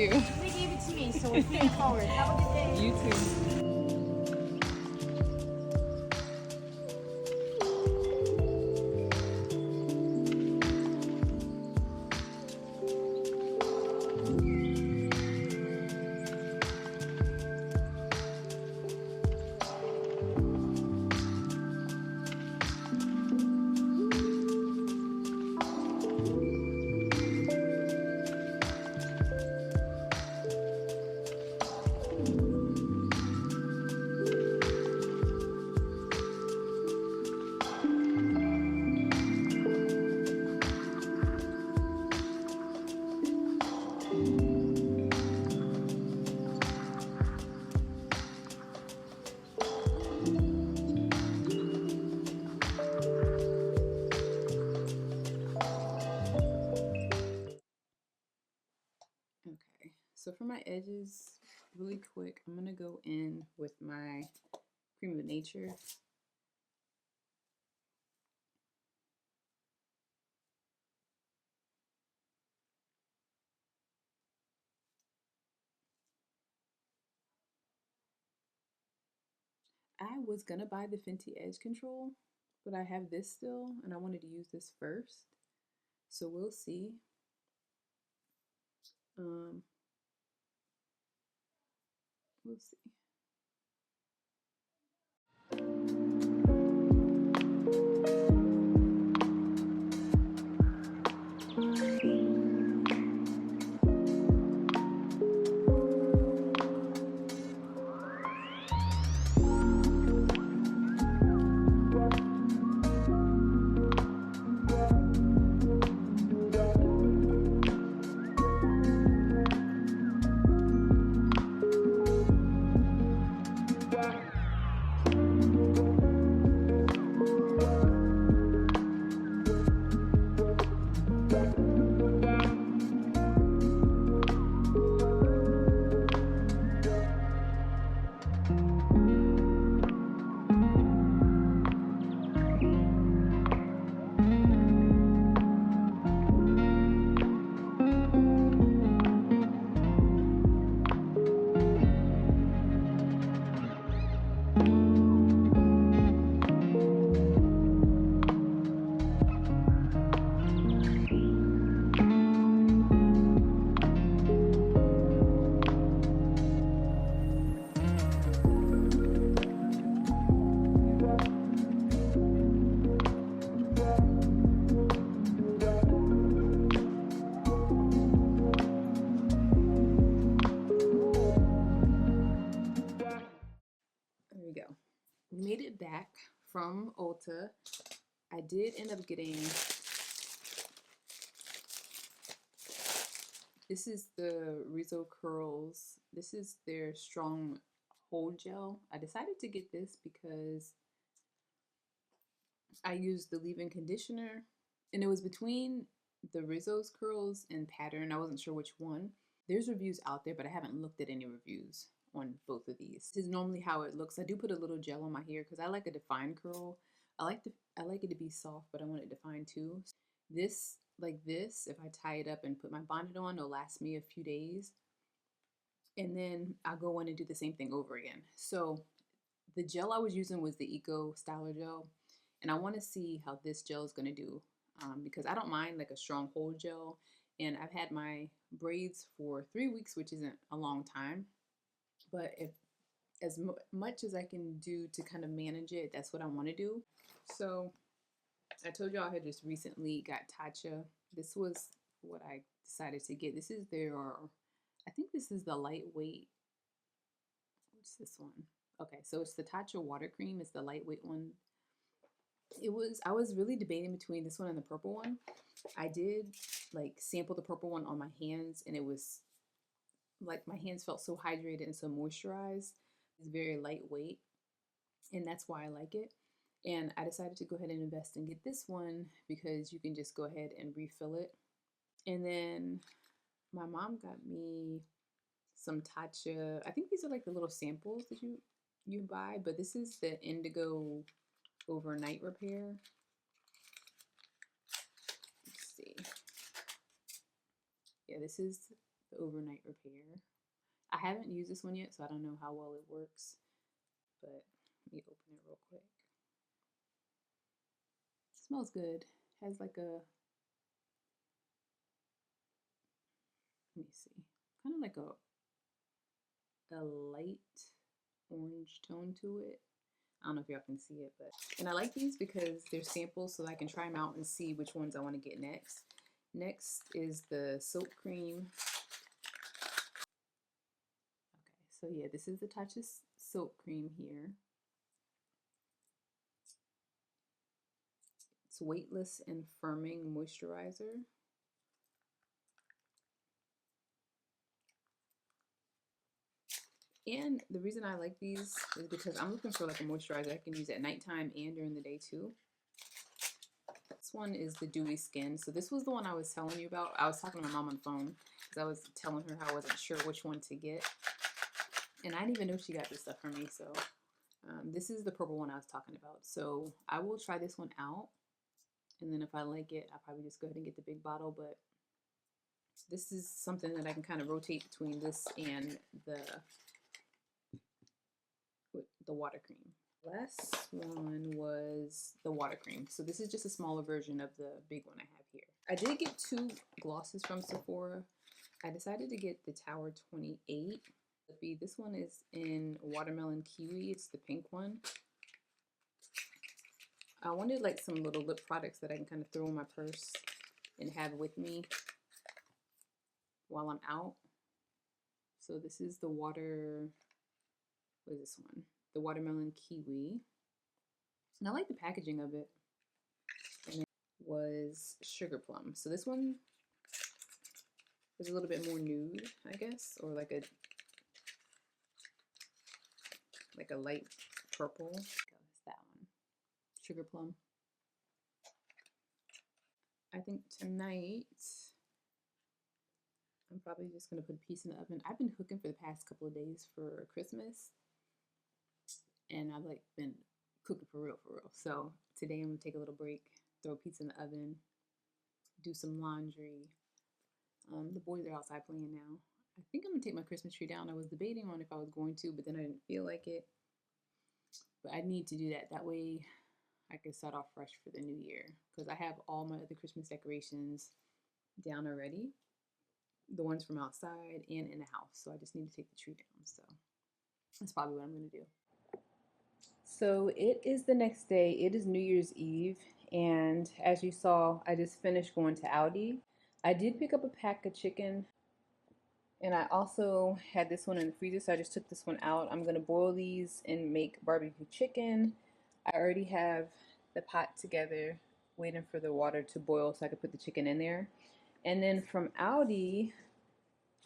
you. They gave it to me, so we're paying forward. Have a good day. You too. Okay, so for my edges, really quick, I'm gonna go in with my Cream of Nature. I was gonna buy the Fenty Edge Control, but I have this still, and I wanted to use this first. So we'll see. Um, we'll see. There we go. Made it back from Ulta. I did end up getting, this is the Rizzo Curls. This is their Strong Hold Gel. I decided to get this because I used the leave-in conditioner, and it was between the Rizzo's Curls and Pattern. I wasn't sure which one. There's reviews out there, but I haven't looked at any reviews on both of these. This is normally how it looks. I do put a little gel on my hair because I like a defined curl. I like it to be soft, but I want it defined too. This, like this, if I tie it up and put my bonnet on, it'll last me a few days. And then I'll go in and do the same thing over again. So the gel I was using was the Eco Styler gel. And I want to see how this gel is going to do because I don't mind like a strong hold gel. And I've had my braids for 3 weeks, which isn't a long time. But if as much as I can do to kind of manage it, that's what I want to do. So I told y'all I had just recently got Tatcha. This was what I decided to get. This is their, I think this is the lightweight. What's this one? Okay, so it's the Tatcha water cream. It's the lightweight one. I was really debating between this one and the purple one. I did like sample the purple one on my hands, and it was like my hands felt so hydrated and so moisturized. It's very lightweight, and that's why I like it. And I decided to go ahead and invest and get this one because you can just go ahead and refill it. And then my mom got me some Tatcha. I think these are like the little samples that you buy, but this is the Indigo Overnight Repair. Let's see. Yeah, this is the overnight repair. I haven't used this one yet, so I don't know how well it works, but let me open it real quick. It smells good. It has like a, let me see, kind of like a light orange tone to it. I don't know if y'all can see it, but, and I like these because they're samples so I can try them out and see which ones I want to get next. Next is the soap cream. Okay, so yeah, this is the Tatcha soap cream here. It's weightless and firming moisturizer. And the reason I like these is because I'm looking for like a moisturizer I can use at nighttime and during the day too. This one is the Dewy Skin. So this was the one I was telling you about. I was talking to my mom on the phone because I was telling her how I wasn't sure which one to get. And I didn't even know she got this stuff for me. So this is the purple one I was talking about. So I will try this one out. And then if I like it, I'll probably just go ahead and get the big bottle. But this is something that I can kind of rotate between this and the water cream. Last one was the water cream. So this is just a smaller version of the big one I have here. I did get 2 glosses from Sephora. I decided to get the Tower 28. This one is in Watermelon Kiwi. It's the pink one. I wanted like some little lip products that I can kind of throw in my purse and have with me while I'm out. So this is the what is this one? The Watermelon Kiwi. And I like the packaging of it. And it was Sugar Plum. So this one is a little bit more nude, I guess, or like a light purple. That's that one. Sugar Plum. I think tonight I'm probably just gonna put a piece in the oven. I've been cooking for the past couple of days for Christmas, and I've like been cooking for real. So today I'm gonna take a little break, throw a pizza in the oven, do some laundry. The boys are outside playing now. I think I'm gonna take my Christmas tree down. I was debating on if I was going to, but then I didn't feel like it. But I need to do that. That way I can start off fresh for the new year, because I have all my other Christmas decorations down already. The ones from outside and in the house. So I just need to take the tree down. So that's probably what I'm gonna do. So it is the next day. It is New Year's Eve. And as you saw, I just finished going to Aldi. I did pick up a pack of chicken. And I also had this one in the freezer, so I just took this one out. I'm gonna boil these and make barbecue chicken. I already have the pot together, waiting for the water to boil so I could put the chicken in there. And then from Aldi,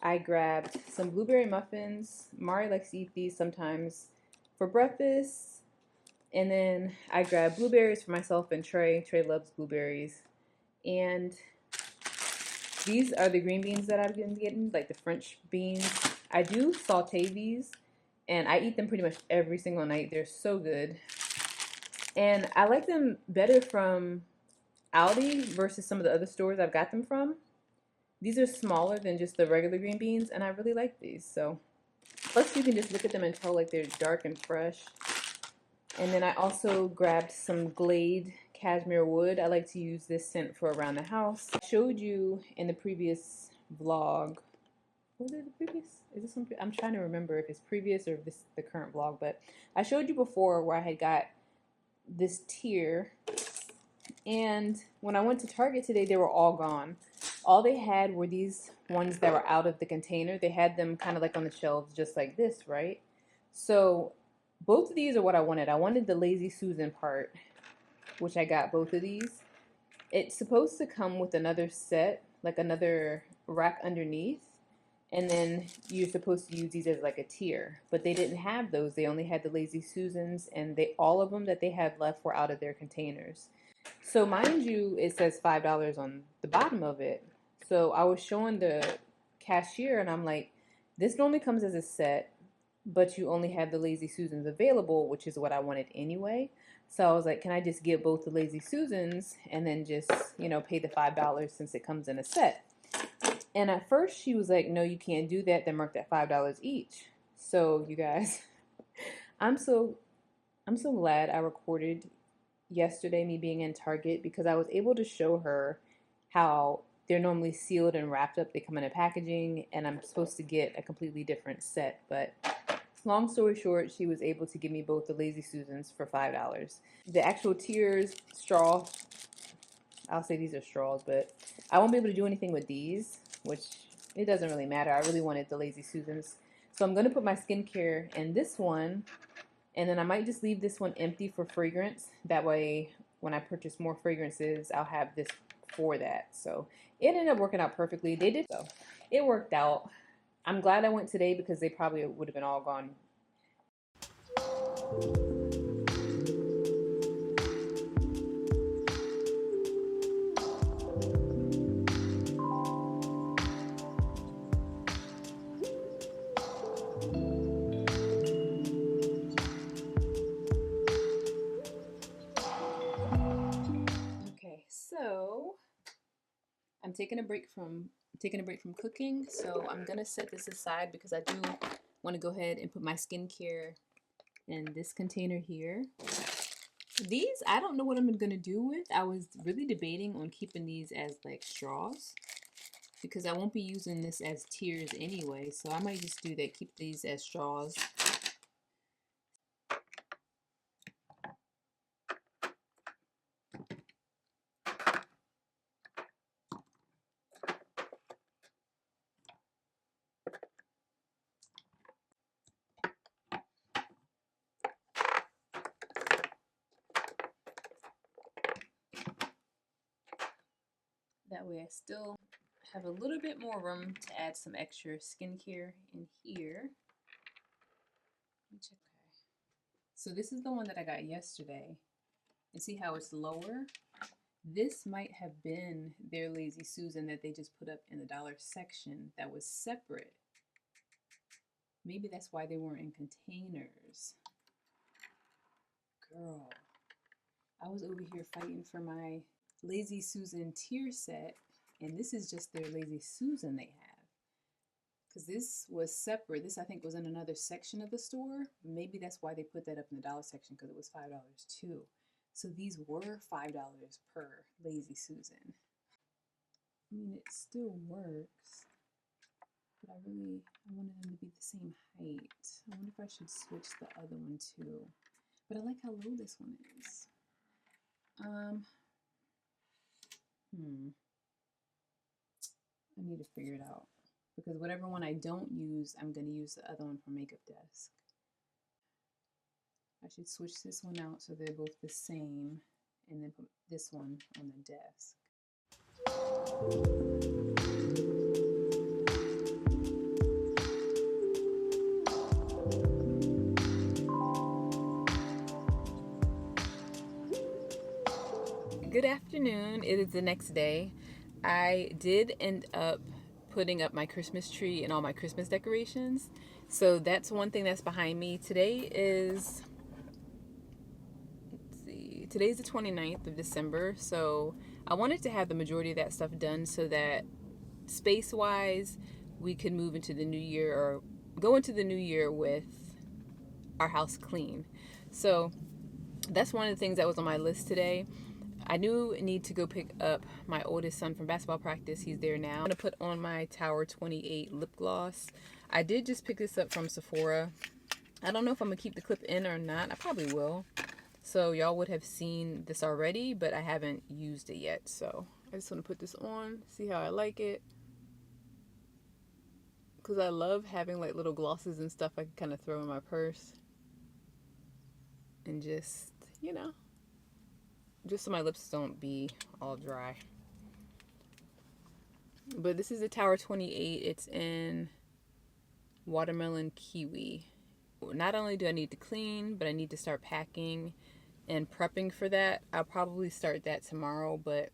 I grabbed some blueberry muffins. Mari likes to eat these sometimes for breakfast. And then I grabbed blueberries for myself and Trey. Trey loves blueberries. And these are the green beans that I've been getting, like the French beans. I do saute these, and I eat them pretty much every single night. They're so good. And I like them better from Aldi versus some of the other stores I've got them from. These are smaller than just the regular green beans, and I really like these. So, plus you can just look at them and tell like they're dark and fresh. And then I also grabbed some Glade cashmere wood. I like to use this scent for around the house. I showed you in the previous vlog. Was it the previous? Is this something? I'm trying to remember if it's previous or if this is the current vlog. But I showed you before where I had got this tier. And when I went to Target today, they were all gone. All they had were these ones that were out of the container. They had them kind of like on the shelves just like this, right? So both of these are what I wanted. I wanted the Lazy Susan part, which I got both of these. It's supposed to come with another set, like another rack underneath. And then you're supposed to use these as like a tier. But they didn't have those. They only had the Lazy Susans, and all of them that they had left were out of their containers. So mind you, it says $5 on the bottom of it. So I was showing the cashier, and I'm like, this normally comes as a set, but you only have the Lazy Susans available, which is what I wanted anyway. So I was like, can I just get both the Lazy Susans and then just, pay the $5 since it comes in a set? And at first she was like, no, you can't do that. They're marked at $5 each. So you guys, I'm so glad I recorded yesterday me being in Target, because I was able to show her how they're normally sealed and wrapped up. They come in a packaging, and I'm supposed to get a completely different set. But long story short, she was able to give me both the Lazy Susans for $5. The actual tears straw, I'll say these are straws, but I won't be able to do anything with these, which it doesn't really matter. I really wanted the Lazy Susans. So I'm going to put my skincare in this one, and then I might just leave this one empty for fragrance. That way, when I purchase more fragrances, I'll have this for that. So it ended up working out perfectly. They did so. It worked out. I'm glad I went today because they probably would have been all gone. Okay, so I'm taking a break from cooking, so I'm gonna set this aside because I do want to go ahead and put my skincare in this container here. These, I don't know what I'm gonna do with. I was really debating on keeping these as like straws because I won't be using this as tears anyway, so I might just do that, keep these as straws. That way I still have a little bit more room to add some extra skincare in here. Let me check. So this is the one that I got yesterday. And see how it's lower? This might have been their Lazy Susan that they just put up in the dollar section that was separate. Maybe that's why they weren't in containers. Girl, I was over here fighting for my Lazy Susan tier set, and this is just their Lazy Susan they have. Because this was separate. This, I think, was in another section of the store. Maybe that's why they put that up in the dollar section, because it was $5 too. So these were $5 per Lazy Susan. I mean, it still works, but I wanted them to be the same height. I wonder if I should switch the other one too. But I like how low this one is. I need to figure it out, because whatever one I don't use, I'm going to use the other one for makeup desk. I should switch this one out so they're both the same, and then put this one on the desk. Good afternoon. It is the next day. I did end up putting up my Christmas tree and all my Christmas decorations. So that's one thing that's behind me. Today is, today's the 29th of December. So I wanted to have the majority of that stuff done so that space-wise, we could move into the new year, or go into the new year with our house clean. So that's one of the things that was on my list today. I do need to go pick up my oldest son from basketball practice. He's there now. I'm going to put on my Tower 28 lip gloss. I did just pick this up from Sephora. I don't know if I'm going to keep the clip in or not. I probably will. So y'all would have seen this already, but I haven't used it yet. So I just want to put this on, see how I like it. Because I love having like little glosses and stuff I can kind of throw in my purse. And just, you know, just so my lips don't be all dry. But this is the Tower 28. It's in watermelon kiwi. Not only do I need to clean, but I need to start packing and prepping for that. I'll probably start that tomorrow, but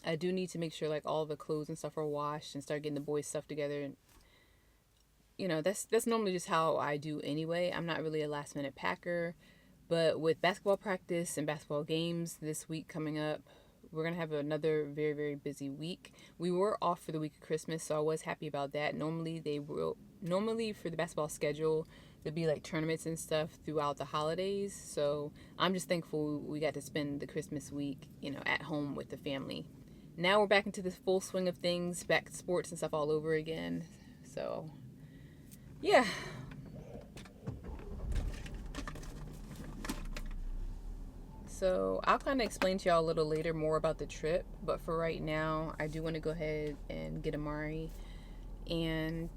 I do need to make sure like all the clothes and stuff are washed and start getting the boys' stuff together. And you know, that's normally just how I do anyway. I'm not really a last minute packer. But with basketball practice and basketball games this week coming up, we're gonna have another very, very busy week. We were off for the week of Christmas, so I was happy about that. Normally for the basketball schedule, there'd be like tournaments and stuff throughout the holidays. So I'm just thankful we got to spend the Christmas week, at home with the family. Now we're back into the full swing of things, back to sports and stuff all over again. So yeah. So I'll kind of explain to y'all a little later more about the trip, but for right now, I do want to go ahead and get Amari and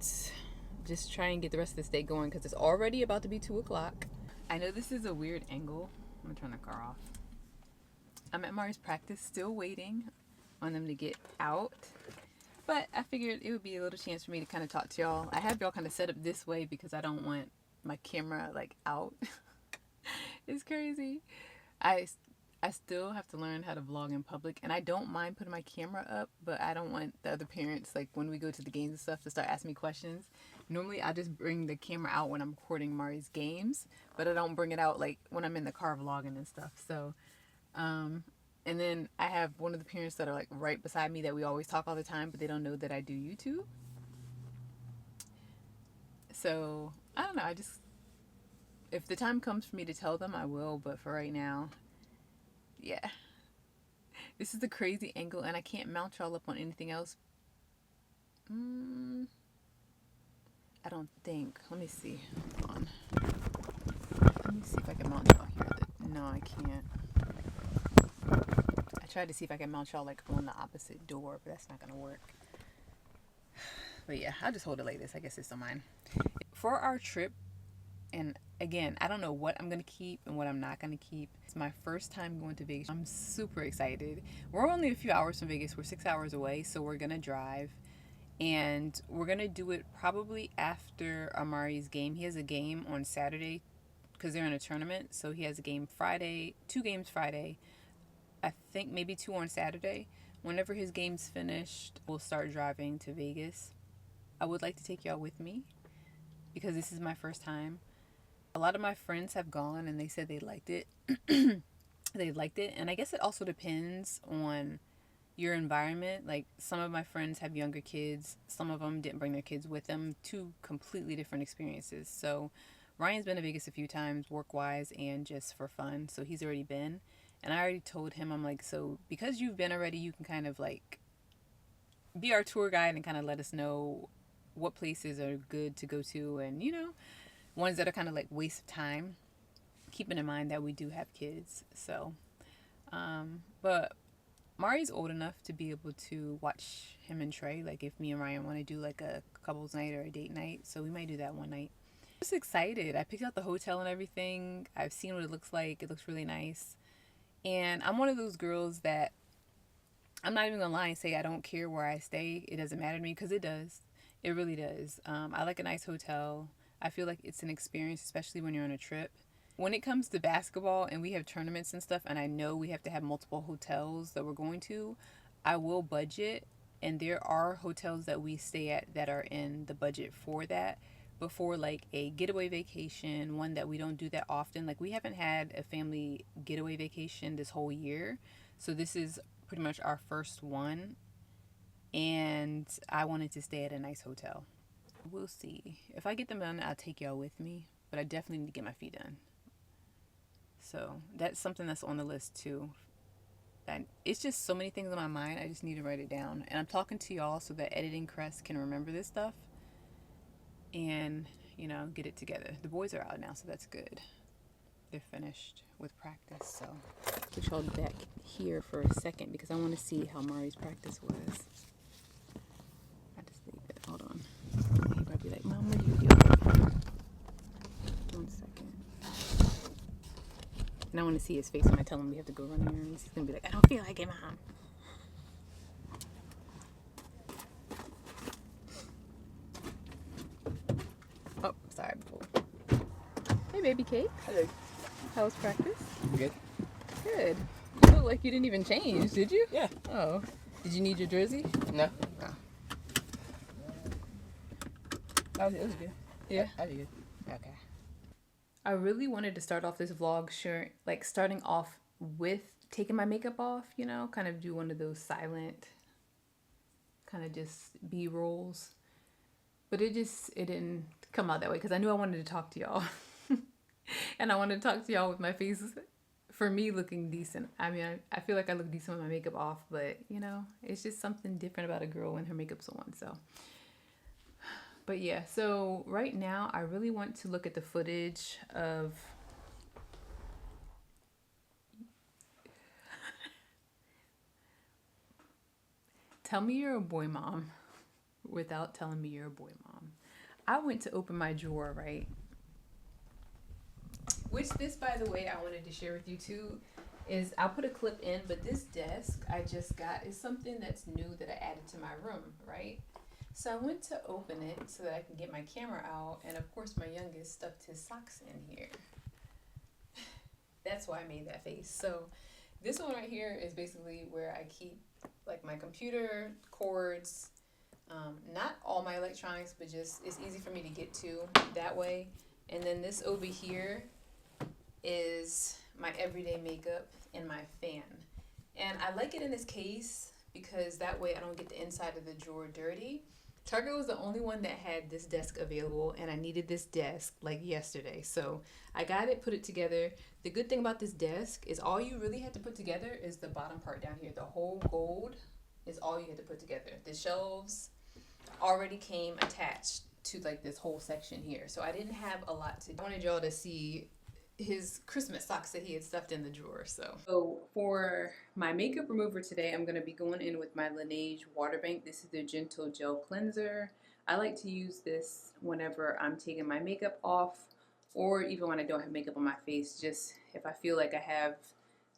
just try and get the rest of this day going because it's already about to be 2 o'clock. I know this is a weird angle. I'm gonna turn the car off. I'm at Amari's practice, still waiting on them to get out, but I figured it would be a little chance for me to kind of talk to y'all. I have y'all kind of set up this way because I don't want my camera like out. It's crazy. I still have to learn how to vlog in public, and I don't mind putting my camera up, but I don't want the other parents, like when we go to the games and stuff, to start asking me questions. Normally I just bring the camera out when I'm recording Mari's games, but I don't bring it out like when I'm in the car vlogging and stuff. So and then I have one of the parents that are like right beside me that we always talk all the time, but they don't know that I do YouTube. So I don't know, if the time comes for me to tell them, I will, but for right now, yeah. This is a crazy angle, and I can't mount y'all up on anything else. I don't think. Let me see. Hold on. Let me see if I can mount y'all here. No, I can't. I tried to see if I can mount y'all like on the opposite door, but that's not going to work. But yeah, I'll just hold it like this. I guess it's still mine. For our trip, and again, I don't know what I'm going to keep and what I'm not going to keep. It's my first time going to Vegas. I'm super excited. We're only a few hours from Vegas. We're 6 hours away, so we're going to drive. And we're going to do it probably after Amari's game. He has a game on Saturday because they're in a tournament. So he has a game Friday, 2 games Friday. I think maybe 2 on Saturday. Whenever his game's finished, we'll start driving to Vegas. I would like to take y'all with me because this is my first time. A lot of my friends have gone and they said they liked it. They liked it. And I guess it also depends on your environment. Like some of my friends have younger kids. Some of them didn't bring their kids with them. 2 completely different experiences. So Ryan's been to Vegas a few times work-wise and just for fun. So he's already been. And I already told him, I'm like, so because you've been already, you can kind of like be our tour guide and kind of let us know what places are good to go to and, ones that are kind of like waste of time, keeping in mind that we do have kids. So, but Mari's old enough to be able to watch him and Trey, like if me and Ryan want to do like a couples night or a date night. So we might do that one night. I'm just excited. I picked out the hotel and everything. I've seen what it looks like. It looks really nice. And I'm one of those girls that I'm not even gonna lie and say I don't care where I stay. It doesn't matter to me because it does. It really does. I like a nice hotel. I feel like it's an experience, especially when you're on a trip. When it comes to basketball and we have tournaments and stuff, and I know we have to have multiple hotels that we're going to, I will budget. And there are hotels that we stay at that are in the budget for that. But for like a getaway vacation, one that we don't do that often, like we haven't had a family getaway vacation this whole year. So this is pretty much our first one. And I wanted to stay at a nice hotel. We'll see. If I get them done, I'll take y'all with me. But I definitely need to get my feet done. So that's something that's on the list too. And it's just so many things on my mind. I just need to write it down. And I'm talking to y'all so that Editing Crest can remember this stuff. And, get it together. The boys are out now, so that's good. They're finished with practice. So put y'all back here for a second because I want to see how Mari's practice was. I just leave it. Hold on. He'll probably be like, Mom, what are you doing? 1 second. And I want to see his face when I tell him we have to go run errands. He's going to be like, I don't feel like it, Mom. Oh, sorry. Hey, baby cake. Hello. How was practice? Good. Good. You look like you didn't even change, did you? Yeah. Oh. Did you need your jersey? No. Oh. It was good. Yeah? I did good. Okay. I really wanted to start off this vlog starting off with taking my makeup off, you know, kind of do one of those silent, kind of just B-rolls. But it didn't come out that way because I knew I wanted to talk to y'all. And I wanted to talk to y'all with my face, for me, looking decent. I mean, I feel like I look decent with my makeup off, but you know, it's just something different about a girl when her makeup's on. So, but yeah, so right now I really want to look at the footage of tell me you're a boy mom without telling me you're a boy mom. I went to open my drawer, right? Which this, by the way, I wanted to share with you too, is I'll put a clip in, but this desk I just got is something that's new that I added to my room, right? So I went to open it so that I can get my camera out, and of course my youngest stuffed his socks in here. That's why I made that face. So this one right here is basically where I keep like my computer, cords, not all my electronics, but just it's easy for me to get to that way. And then this over here is my everyday makeup and my fan. And I like it in this case because that way I don't get the inside of the drawer dirty. Target was the only one that had this desk available, and I needed this desk like yesterday. So I got it, put it together. The good thing about this desk is all you really had to put together is the bottom part down here. The whole gold is all you had to put together. The shelves already came attached to like this whole section here. So I didn't have a lot to do. I wanted y'all to see his Christmas socks that he had stuffed in the drawer. So for my makeup remover today, I'm going to be going in with my Laneige Water Bank. This is the Gentle Gel Cleanser. I like to use this whenever I'm taking my makeup off, or even when I don't have makeup on my face, just if I feel like I have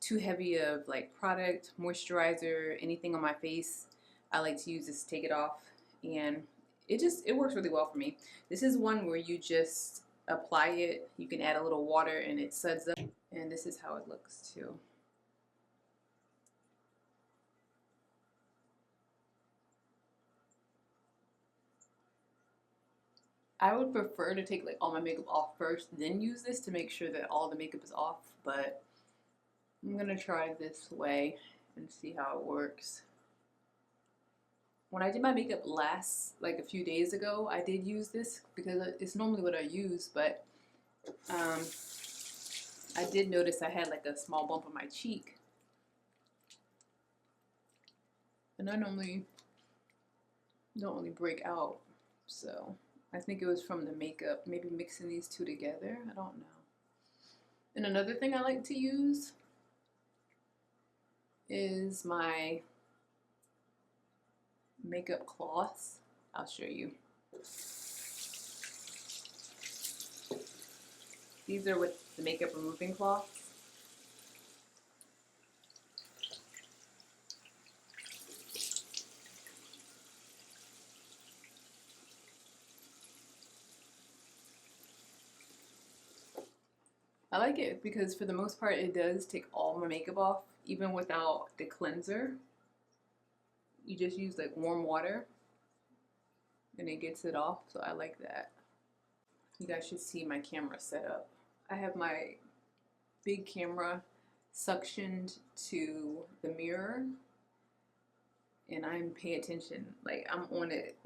too heavy of like product, moisturizer, anything on my face, I like to use this to take it off, and it works really well for me. This is one where you just apply it, you can add a little water and it suds up, and this is how it looks too. I would prefer to take like all my makeup off first, then use this to make sure that all the makeup is off, but I'm gonna try this way and see how it works. When I did my makeup like a few days ago, I did use this because it's normally what I use, but I did notice I had like a small bump on my cheek, and I normally don't really break out, so I think it was from the makeup, maybe mixing these two together, I don't know. And another thing I like to use is my makeup cloths. I'll show you. These are with the makeup removing cloths. I like it because for the most part it does take all my makeup off, even without the cleanser. You just use like warm water and it gets it off, so I like that. You guys should see my camera setup. I have my big camera suctioned to the mirror, and I'm paying attention, like I'm on it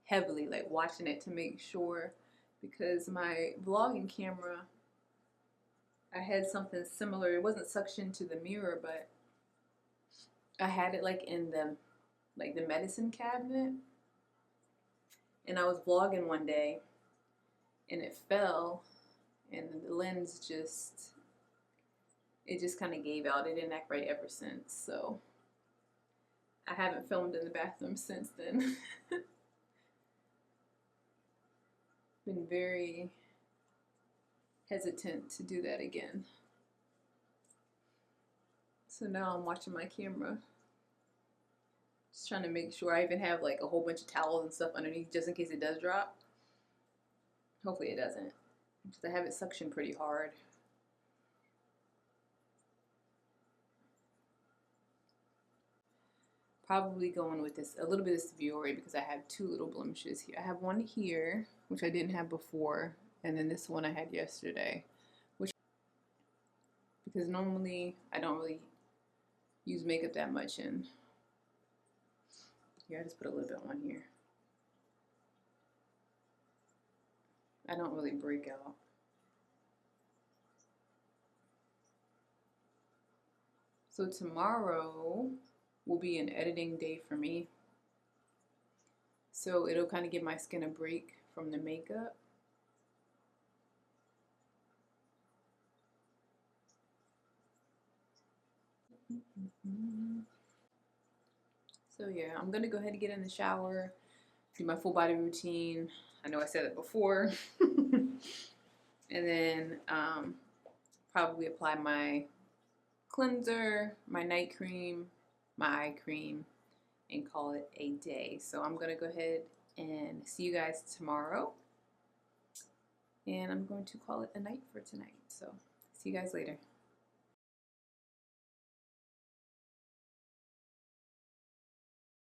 heavily, like watching it to make sure, because my vlogging camera, I had something similar. It wasn't suctioned to the mirror, but I had it like in the medicine cabinet, and I was vlogging one day and it fell, and the lens just kind of gave out. It didn't act right ever since, so I haven't filmed in the bathroom since then. Been very hesitant to do that again. So now I'm watching my camera, just trying to make sure. I even have like a whole bunch of towels and stuff underneath just in case it does drop. Hopefully it doesn't, because I have it suctioned pretty hard. Probably going with this, a little bit of Seviore, because I have two little blemishes here. I have one here, which I didn't have before, and then this one I had yesterday, which because normally I don't really use makeup that much. And here, I just put a little bit on here. I don't really break out. So tomorrow will be an editing day for me. So it'll kind of give my skin a break from the makeup. So yeah, I'm gonna go ahead and get in the shower, do my full body routine. I know I said it before. And then probably apply my cleanser, my night cream, my eye cream, and call it a day. So I'm gonna go ahead and see you guys tomorrow. And I'm going to call it a night for tonight. So see you guys later.